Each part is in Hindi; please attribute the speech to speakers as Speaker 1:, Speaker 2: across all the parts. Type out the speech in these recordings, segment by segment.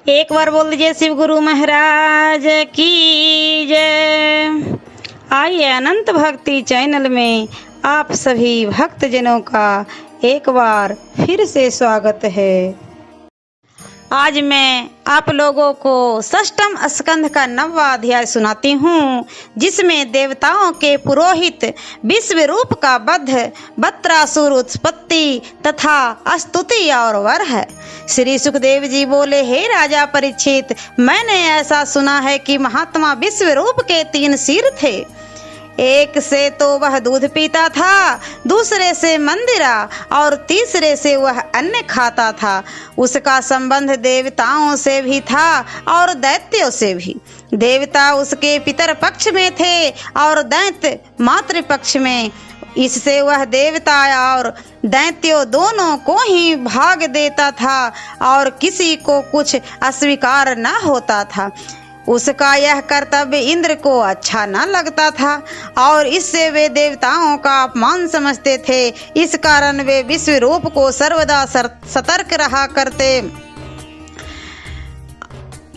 Speaker 1: एक बार बोल दीजिए शिव गुरु महाराज की जय। आइए अनंत भक्ति चैनल में आप सभी भक्तजनों का एक बार फिर से स्वागत है। आज मैं आप लोगों को षष्ठम स्कंध का 9वां अध्याय सुनाती हूँ, जिसमें देवताओं के पुरोहित विश्व रूप का वध, बत्रासुर उत्पत्ति तथा स्तुति और वर है। श्री सुखदेव जी बोले, हे राजा परीक्षित, मैंने ऐसा सुना है कि महात्मा विश्व रूप के 3 सिर थे। एक से तो वह दूध पीता था, दूसरे से मंदिरा और तीसरे से वह अन्न खाता था। उसका संबंध देवताओं से भी था और दैत्यों से भी। देवता उसके पितर पक्ष में थे और दैत्य मातृ पक्ष में। इससे वह देवता और दैत्यों दोनों को ही भाग देता था और किसी को कुछ अस्वीकार न होता था। उसका यह कर्तव्य इंद्र को अच्छा न लगता था और इससे वे देवताओं का अपमान समझते थे। इस कारण वे विश्व रूप को सर्वदा सतर्क रहा करते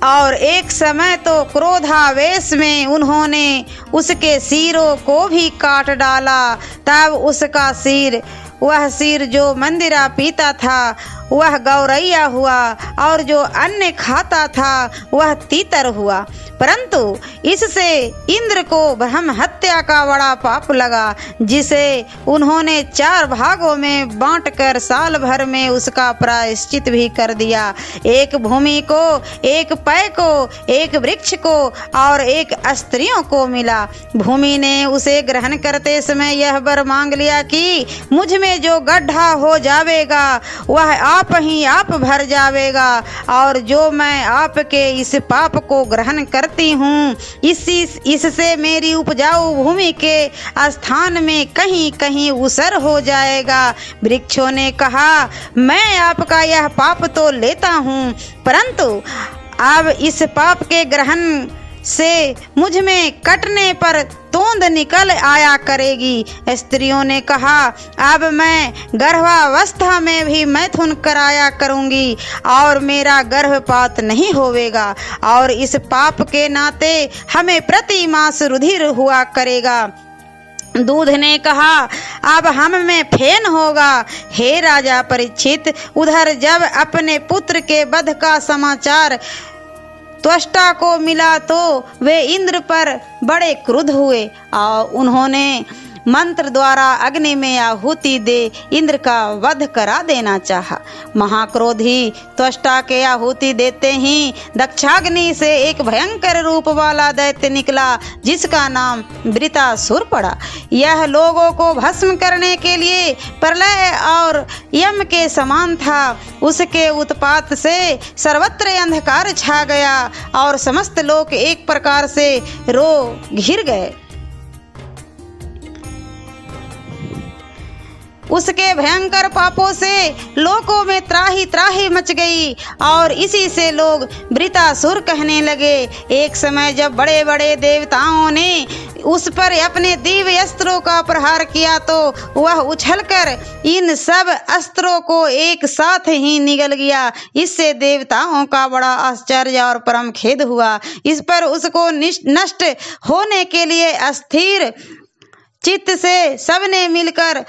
Speaker 1: और एक समय तो क्रोधावेश में उन्होंने उसके सिरों को भी काट डाला। तब उसका सिर, वह सिर जो मंदिरा पीता था वह गौरैया हुआ और जो अन्न खाता था वह तीतर हुआ। परंतु इससे इंद्र को ब्रह्म हत्या का बड़ा पाप लगा, जिसे उन्होंने 4 भागों में बांटकर साल भर में उसका प्रायश्चित भी कर दिया। एक भूमि को, एक पै को, एक वृक्ष को और एक स्त्रियों को मिला। भूमि ने उसे ग्रहण करते समय यह वर मांग लिया कि मुझ में जो गड्ढा हो जावेगा वह आप ही आप भर जावेगा, और जो मैं आपके इस पाप को ग्रहण करती हूँ इससे मेरी उपजाऊ भूमि के स्थान में कहीं कहीं उसर हो जाएगा। वृक्षों ने कहा, मैं आपका यह पाप तो लेता हूँ, परंतु अब इस पाप के ग्रहण से मुझ में कटने पर तोंद निकल आया करेगी। स्त्रियों ने कहा, अब मैं गर्भावस्था में भी मैथुन कराया करूंगी और मेरा गर्भपात नहीं होवेगा, और इस पाप के नाते हमें प्रति मास रुधिर हुआ करेगा। दूध ने कहा, अब हम में फेन होगा। हे राजा परीक्षित, उधर जब अपने पुत्र के वध का समाचार त्वष्टा को मिला तो वे इंद्र पर बड़े क्रुद्ध हुए और उन्होंने मंत्र द्वारा अग्नि में आहुति दे इंद्र का वध करा देना चाहा। महाक्रोधी त्वष्टा के आहुति देते ही दक्षाग्नि से एक भयंकर रूप वाला दैत्य निकला, जिसका नाम वृतासुर पड़ा। यह लोगों को भस्म करने के लिए प्रलय और यम के समान था। उसके उत्पात से सर्वत्र अंधकार छा गया और समस्त लोग एक प्रकार से रो घिर गए। उसके भयंकर पापों से लोकों में त्राही त्राही मच गई और इसी से लोग वृतासुर कहने लगे। एक समय जब बड़े बड़े देवताओं ने उस पर अपने दिव्य अस्त्रों का प्रहार किया तो वह उछलकर इन सब अस्त्रों को एक साथ ही निगल गया। इससे देवताओं का बड़ा आश्चर्य और परम खेद हुआ। इस पर उसको नष्ट होने के लिए अस्थिर चित्त से सबने मिलकर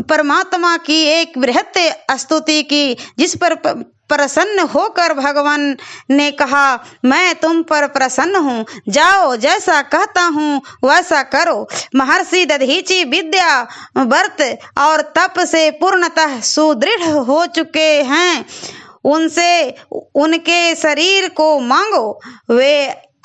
Speaker 1: परमात्मा की एक बृहत स्तुति की, जिस पर प्रसन्न होकर भगवान ने कहा, मैं तुम पर प्रसन्न हूँ, जाओ जैसा कहता हूँ वैसा करो। महर्षि दधीचि विद्या, व्रत और तप से पूर्णतः सुदृढ़ हो चुके हैं, उनसे उनके शरीर को मांगो। वे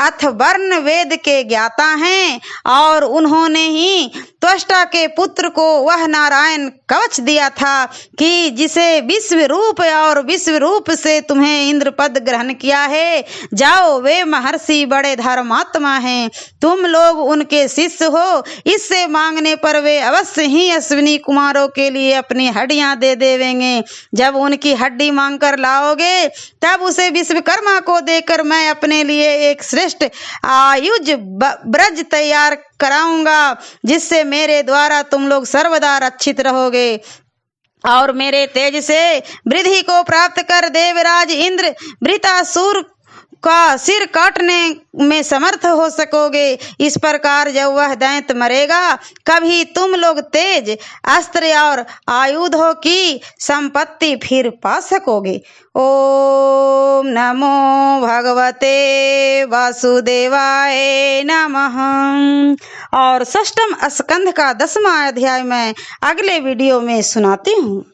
Speaker 1: अथर्वण वेद के ज्ञाता हैं और उन्होंने ही त्वष्टा के पुत्र को वह नारायण कवच दिया था कि जिसे विश्व रूप और विश्व रूप से तुम्हें इंद्र पद ग्रहण किया है। जाओ, वे महर्षि बड़े धर्मात्मा हैं, तुम लोग उनके शिष्य हो। इससे मांगने पर वे अवश्य ही अश्विनी कुमारों के लिए अपनी हड्डियां दे देवेंगे। जब उनकी हड्डी मांग कर लाओगे तब उसे विश्वकर्मा को देकर मैं अपने लिए एक श्रेष्ठ आयुज ब्रज तैयार कराऊंगा, जिससे मेरे द्वारा तुम लोग सर्वदा रक्षित रहोगे। और मेरे तेज से वृद्धि को प्राप्त कर देवराज इंद्र वृतासुर का सिर काटने में समर्थ हो सकोगे। इस प्रकार जब वह दैत्य मरेगा, कभी तुम लोग तेज अस्त्र और आयुधों की संपत्ति फिर पा सकोगे। ओम नमो भगवते वासुदेवाय नमः। और षष्ठम स्कंध का 10वां अध्याय मैं अगले वीडियो में सुनाती हूँ।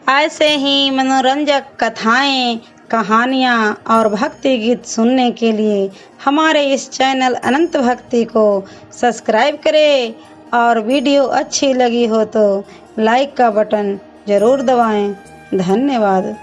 Speaker 1: ऐसे ही मनोरंजक कथाएं, कहानियाँ और भक्ति गीत सुनने के लिए हमारे इस चैनल अनंत भक्ति को सब्सक्राइब करें और वीडियो अच्छी लगी हो तो लाइक का बटन ज़रूर दबाएं। धन्यवाद।